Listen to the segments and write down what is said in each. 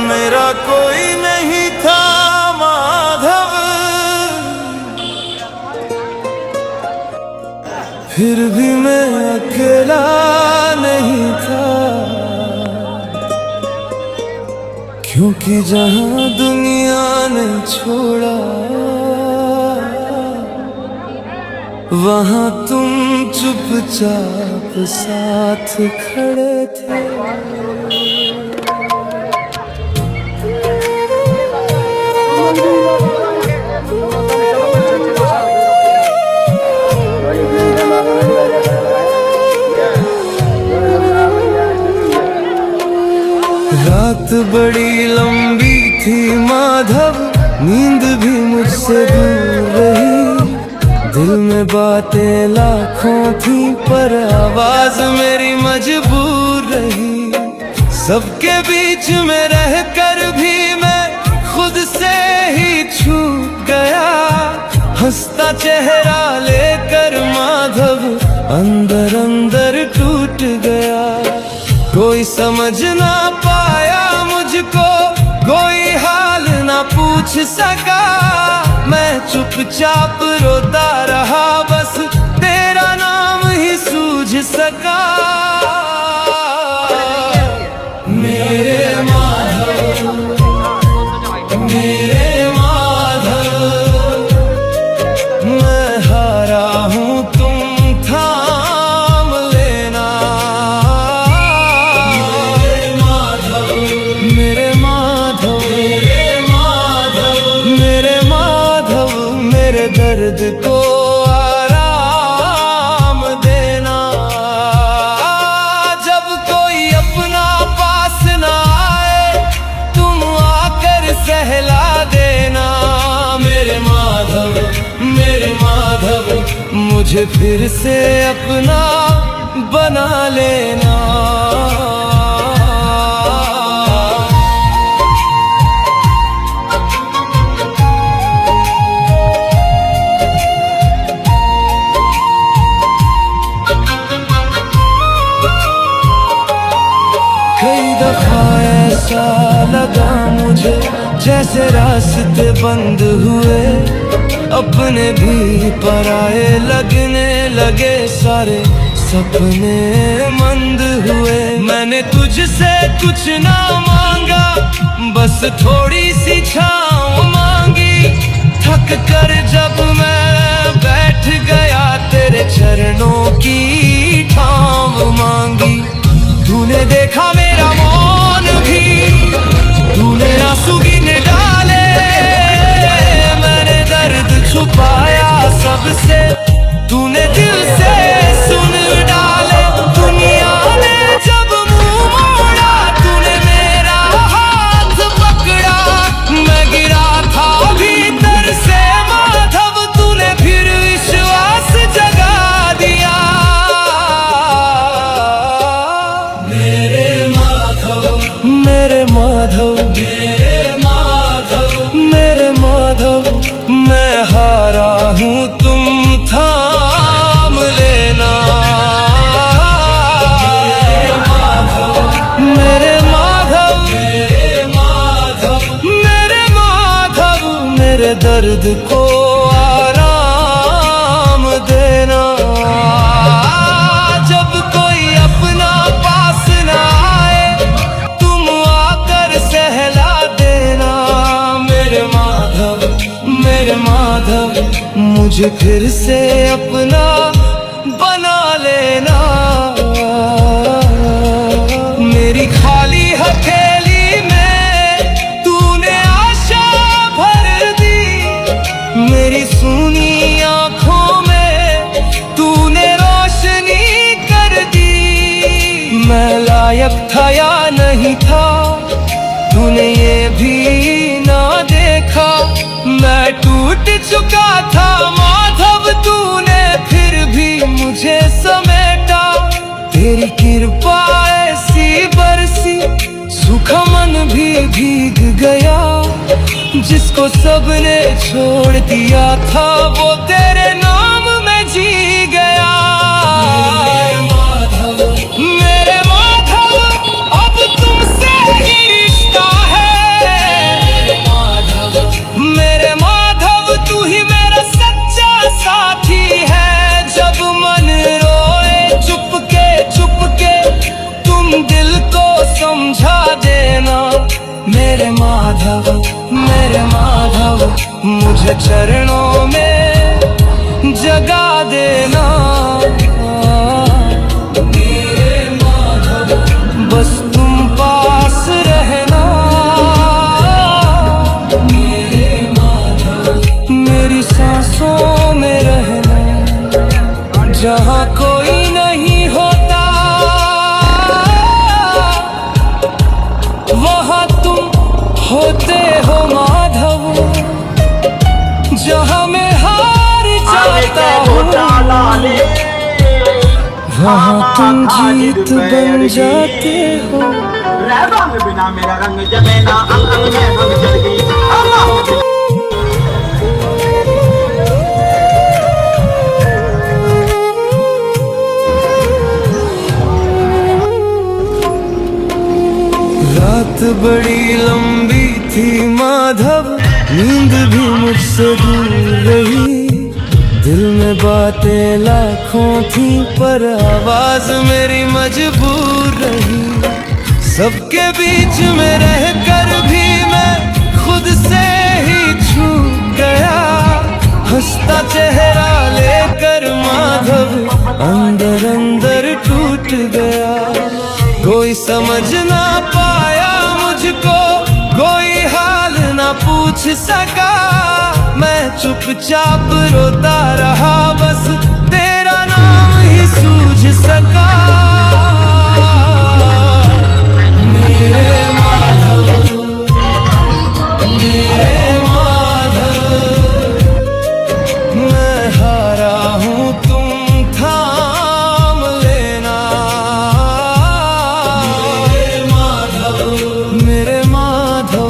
मेरा कोई नहीं था माधव, फिर भी मैं अकेला नहीं था, क्योंकि जहां दुनिया ने छोड़ा वहां तुम चुपचाप साथ खड़े थे। रात बड़ी लंबी थी माधव, नींद भी मुझसे दूर रही। दिल में बातें लाखों थी पर आवाज मेरी मजबूर रही। सबके बीच में रहकर भी मैं खुद से ही छूट गया। हंसता चेहरा लेकर माधव अंदर अंदर टूट गया। कोई समझ ना पाया मुझको, कोई हाल ना पूछ सका। मैं चुपचाप रोता रहा, बस तेरा नाम ही सूझ सका। मेरे माधव, मेरे माधव, मैं हारा हूँ तुम थाम लेना। मेरे माधव, मेरे माधव, मेरे माधव, मेरे दर्द को आराम देना। जब कोई अपना पास ना आए तुम आकर सहला देना। मेरे माधव, मेरे माधव, मुझे फिर से अपना बना लेना। कई दफा ऐसा लगा मुझे जैसे रास्ते बंद हुए, अपने भी पराए लगने लगे, सारे सपने मंद हुए। मैंने तुझसे कुछ ना मांगा, बस थोड़ी सी छाँव मांगी। थक कर जब मैं बैठ गया तेरे चरणों की छाँव मांगी। तूने देखा मेरा मौन भी, तूने आंसू गिने डाले। मैंने दर्द छुपाया सबसे, तूने दिल से सुन डाले। दुनिया ने जब मुंह मोड़ा तूने मेरा हाथ पकड़ा। मैं गिरा था भीतर से माधव, तूने फिर विश्वास जगा दिया। मेरे माधव, मेरे माधव, मेरे माधव, मेरे माधव, मैं हारा हूँ तुम थाम लेना। मेरे माधव, मेरे माधव, मेरे माधव, मेरे माधव, मेरे दर्द को आराम देना। जब कोई अपना पास ना आए तुम आकर सहला देना। मेरे माधव, मेरे माधव, मुझे फिर से अपना बना लेना। मेरी खाली हथेली में तूने आशा भर दी, मेरी सूनी आंखों में तूने रोशनी कर दी। मैं लायक था या नहीं था तूने ये भी ना देखा। मैं टूट चुका था माधव, तूने फिर भी मुझे समेटा। तेरी कृपा ऐसी बरसी सूखा मन भी भीग गया। जिसको सबने छोड़ दिया था वो तेरे नाम में जी गया। मेरे माधव, मेरे माधव, मुझे चरणों में जगा देना मेरे माधव, बस तुम पास रहना मेरे माधव, मेरी सांसों में रहना, जहाँ कोई नहीं होता वहाँ तुम होते हो माधव, जहाँ मैं हार जाता हूँ वहाँ तुम जीत बन जाते हो। रंग बिना मेरा रंग जमे ना, अंग अंग में रंग चढ़ गई। रात बड़ी लंबी थी माधव, नींद भी मुझसे दूर रही, दिल में बातें लाखों थी पर आवाज मेरी मजबूर रही। सबके बीच में रहकर भी मैं खुद से ही छूट गया, हंसता चेहरा लेकर माधव अंदर अंदर टूट गया। कोई समझ ना पाया मुझको, कोई हाल ना पूछ सका, मैं चुपचाप रोता रहा, बस तेरा नाम ही सूझ सका। मेरे माधव, मेरे माधव, मैं हारा हूँ तुम थाम लेना मेरे माधव, मेरे माधव,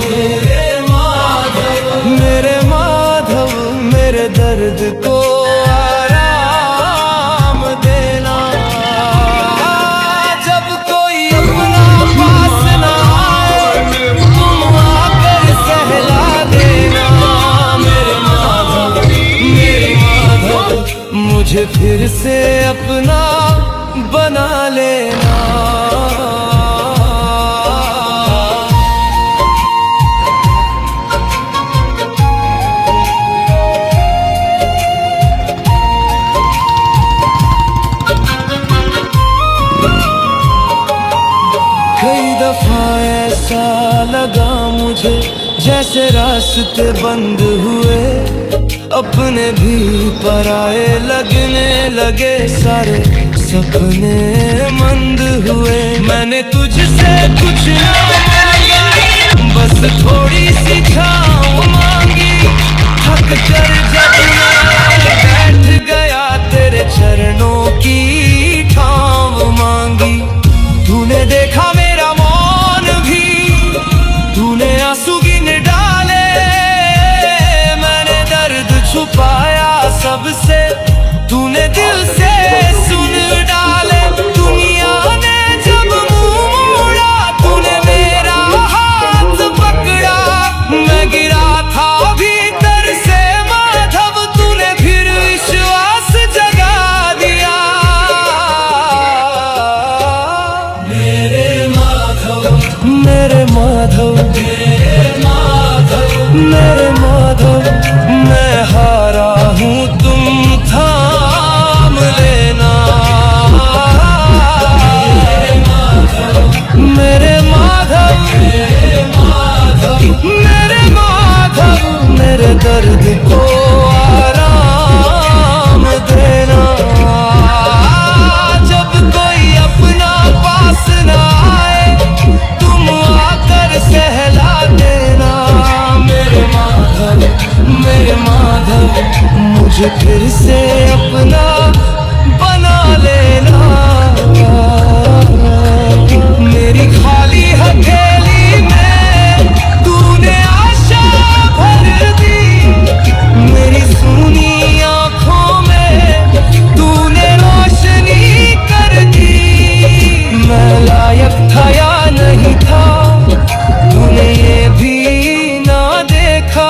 मेरे माधव, मेरे दर्द को आराम देना। जब कोई अपना पास ना आए तुम आकर सहला देना मेरे माधव, मेरे माधव, मुझे फिर से अपना बना लेना। कई दफा ऐसा लगा मुझे जैसे रास्ते बंद हुए, अपने भी पराए लगने लगे, सारे सपने मंद हुए। मैंने तुझसे कुछ ना मांगा, बस थोड़ी सी छाँव मांगी, थक कर जब मैं बैठ गया तेरे चरणों की छाँव मांगी। तूने देखा मेरा मौन भी, तूने आंसू गिन डाले, मैंने दर्द छुपाया सबसे, तूने दिल से सुन डाले। दुनिया ने जब मुंह मोड़ा तूने मेरा हाथ पकड़ा, मैं गिरा था भीतर से माधव, तूने फिर विश्वास जगा दिया मेरे माधव, मेरे माधव, मेरे माधव, मैं हारा हूँ तुम थाम लेना मेरे माधव, मेरे माधव, मेरे दर्द को आराम देना। जब कोई अपना पास ना आए तुम आकर सहला देना मेरे माधव, मेरे माधव, मुझे फिर से अपना बना लेना। मेरी खाली हथेली में तूने आशा भर दी, मेरी सूनी आँखों में तूने रोशनी कर दी। मैं लायक था या नहीं था तूने ये भी ना देखा,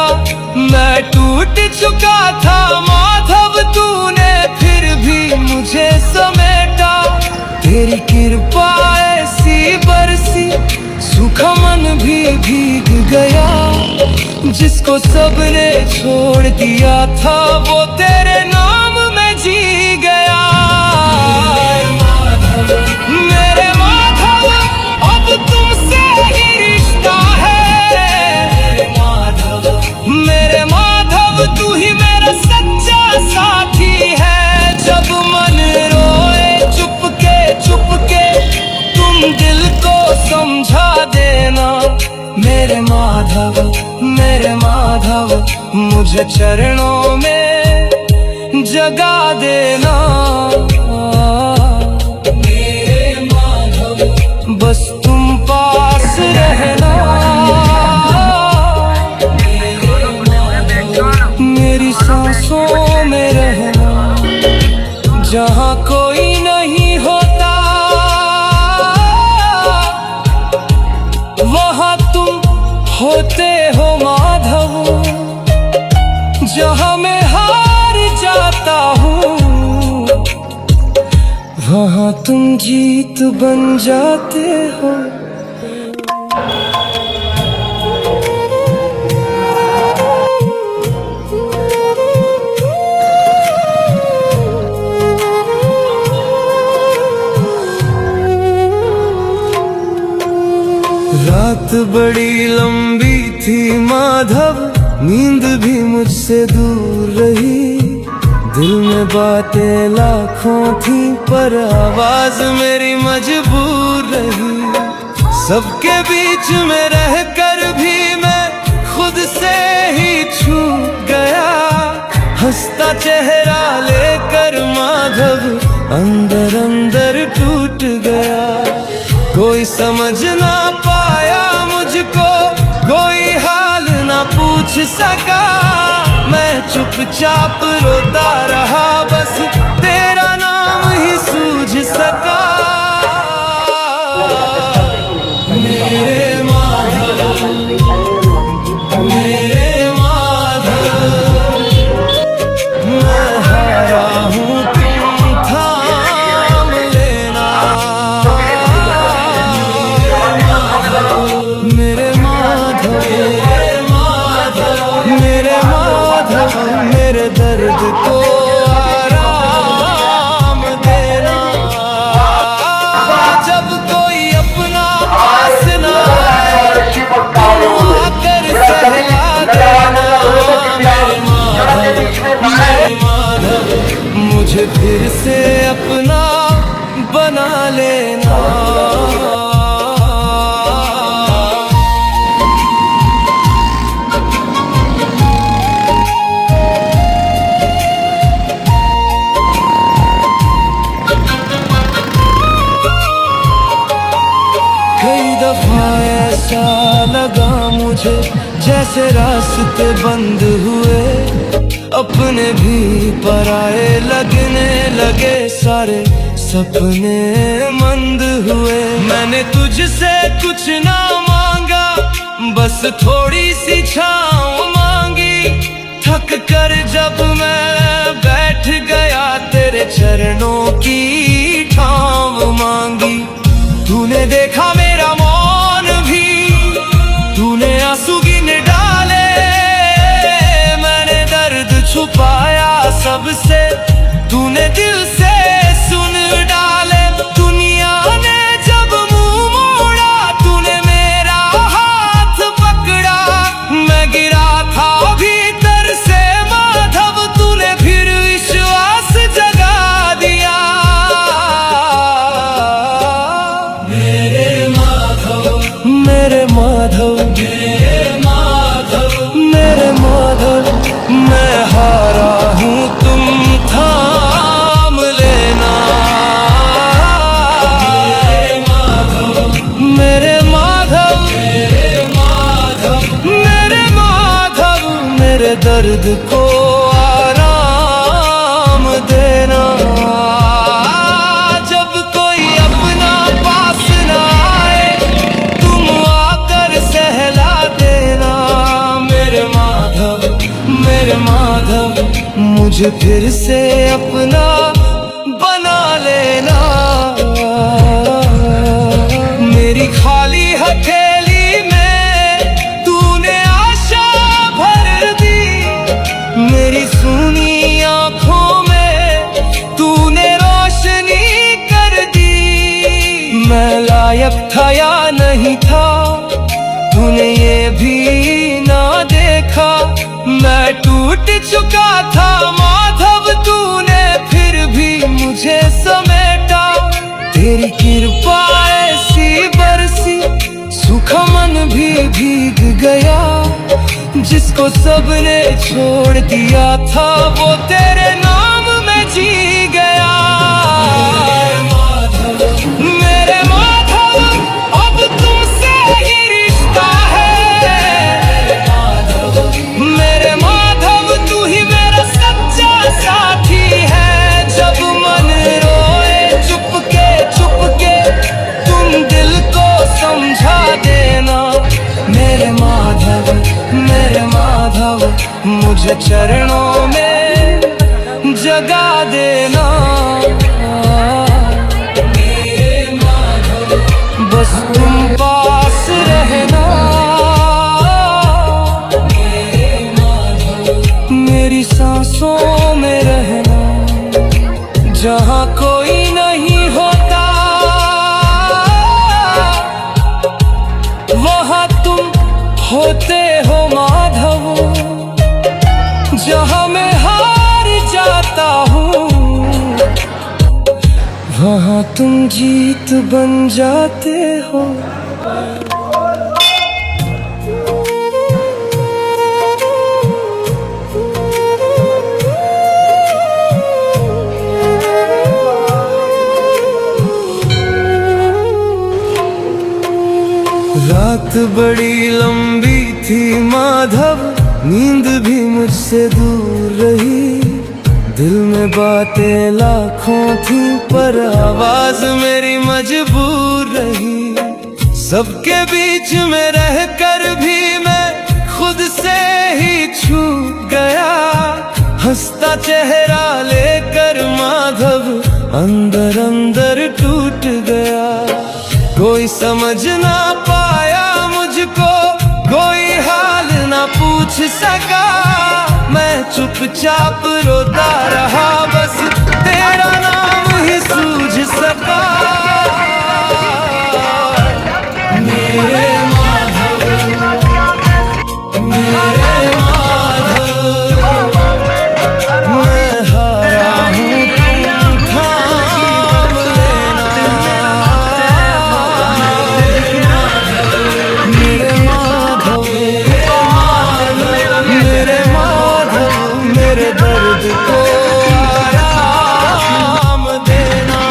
मैं टूट चुका था माधव, तूने फिर भी मुझे समेटा। तेरी कृपा ऐसी बरसी सूखा मन भी भीग गया। जिसको सबने छोड़ दिया था वो तेरे नाम में जी गया। मेरे माधव अब तुमसे ही रिश्ता है। मेरे माधव तू ही मेरा सच्चा साथी है। जब मन रोए चुपके तुम दिल को समझा देना। मेरे माधव मुझे चरणों में जगा देना। मेरे माधव बस तुम पास रहना। मेरी सांसों में रहना। जहाँ कोई नहीं होता वहाँ तुम होते हो माधव। जहाँ मैं हार जाता हूँ वहाँ तुम जीत बन जाते हो। रात बड़ी लंबी थी माधव, नींद भी मुझसे दूर रही। दिल में बातें लाखों थी पर आवाज मेरी मजबूर रही। सबके बीच में रहकर भी मैं खुद से ही छूट गया। हंसता चेहरा लेकर माधव अंदर अंदर टूट गया। कोई समझ ना पाया मुझको, कोई हाल ना पूछ सका। मैं चुपचाप रोता रहा, बस तेरा नाम ही सूझ सका। मेरे माधव, मेरे माधव, मैं हारा हूँ तुम थाम लेना। मेरे माधव, मेरे माधव, मेरे दर्द को आराम देना। जब कोई अपना पास ना आए तुम आकर सहला देना। मेरे माधव मुझे फिर से अपना बना लेना। कई दफा ऐसा लगा मुझे जैसे रास्ते बंद हुए। अपने भी पराए लगने लगे, सारे सपने मंद हुए। मैंने तुझसे कुछ ना मांगा, बस थोड़ी सी छाँव मांगी। थक कर जब मैं बैठ गया तेरे चरणों की छाँव मांगी। तूने देखा मेरा मौन भी, तूने आंसू गिन डाले। मैंने दर्द छुपाया सबसे, तूने दिल से सुन डाले। दुनिया ने जब मुंह मोड़ा तूने मेरा हाथ पकड़ा। मैं गिरा था भीतर से माधव, तूने फिर विश्वास जगा दिया। मेरे माधव, मेरे माधव, मेरे माधव, मैं हारा हूँ तुम थाम लेना। मेरे माधव, मेरे माधव, मेरे दर्द को आराम देना। जब कोई अपना पास ना आए तुम आकर सहला देना। मेरे माधव, मेरे माधव, मुझे फिर से अपना बना लेना। मेरी खाली हथेली में तूने आशा मैं लायक था या नहीं था, तूने ये भी ना देखा। मैं टूट चुका था माधव, तूने फिर भी मुझे समेटा। तेरी कृपा ऐसी बरसी, सूखा मन भी भीग गया। जिसको सबने छोड़ दिया था, वो तेरे नाम में जी गया। मेरे माधव, अब तुमसे ही रिश्ता है। मेरे माधव, तू ही मेरा सच्चा साथी है। जब मन रोए चुपके तुम दिल को समझा देना। मेरे माधव, मेरे माधव, मुझे चरणों में जगा देना। मेरे माधव, बस तुम पास रहना। मेरे माधव, मेरी सांसों में रहना। जहाँ कोई नहीं होता, वहाँ तुम होते हो माधव। जहाँ मैं हार जाता हूँ, वहाँ तुम जीत बन जाते हो। रात बड़ी लंबी थी माधव, नींद भी मुझसे दूर रही। दिल में बातें लाखों थी, पर आवाज मेरी मजबूर रही। सबके बीच में रहकर भी मैं खुद से ही छूट गया। हंसता चेहरा लेकर माधव अंदर अंदर टूट गया। कोई समझ ना पाया मुझको, कोई हाल ना पूछ सका। मैं चुपचाप रोता रहा, बस तेरा नाम ही सूझ सका। मेरे माधव, मेरे माधव, मैं हारा हूँ, तुम थाम लेना। मेरे माधव, मेरे माधव, मेरे दर्द को आराम देना।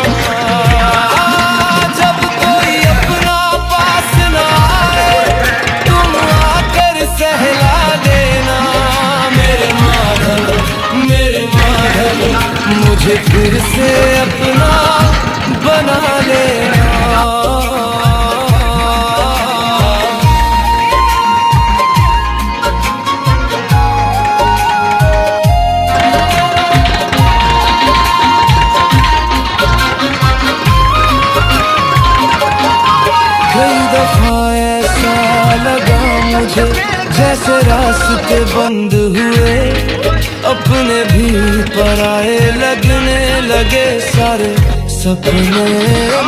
जब कोई अपना पास ना आए, तुम आकर सहला देना। मेरे माधव, मेरे माधव, मुझे फिर से अपना बना लेना। कई दफा ऐसा लगा मुझे, जैसे रास्ते बंद हुए। अपने भी पराए लगने लगे, सारे सपने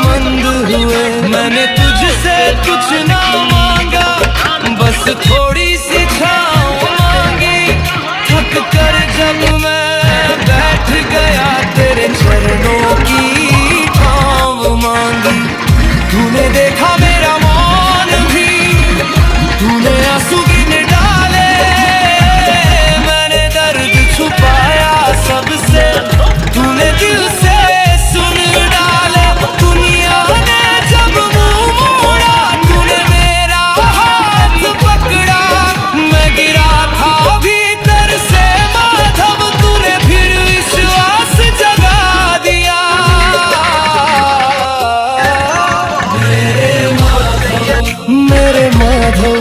मंद हुए। मैंने तुझसे कुछ ना मांगा, बस थोड़ी सी छाँव मांगी। थक कर जब मैं बैठ गया, तेरे चरणों की छाँव मांगी। तूने देखा मेरा मौन भी, तूने आंसू गिन डाले। मैंने दर्द छुपाया सबसे, तूने दिल से सुन डाले। दुनिया ने जब मुंह मोड़ा, तूने मेरा हाथ पकड़ा। मैं गिरा था भीतर से माधव, तूने फिर विश्वास जगा दिया। मेरे माधव,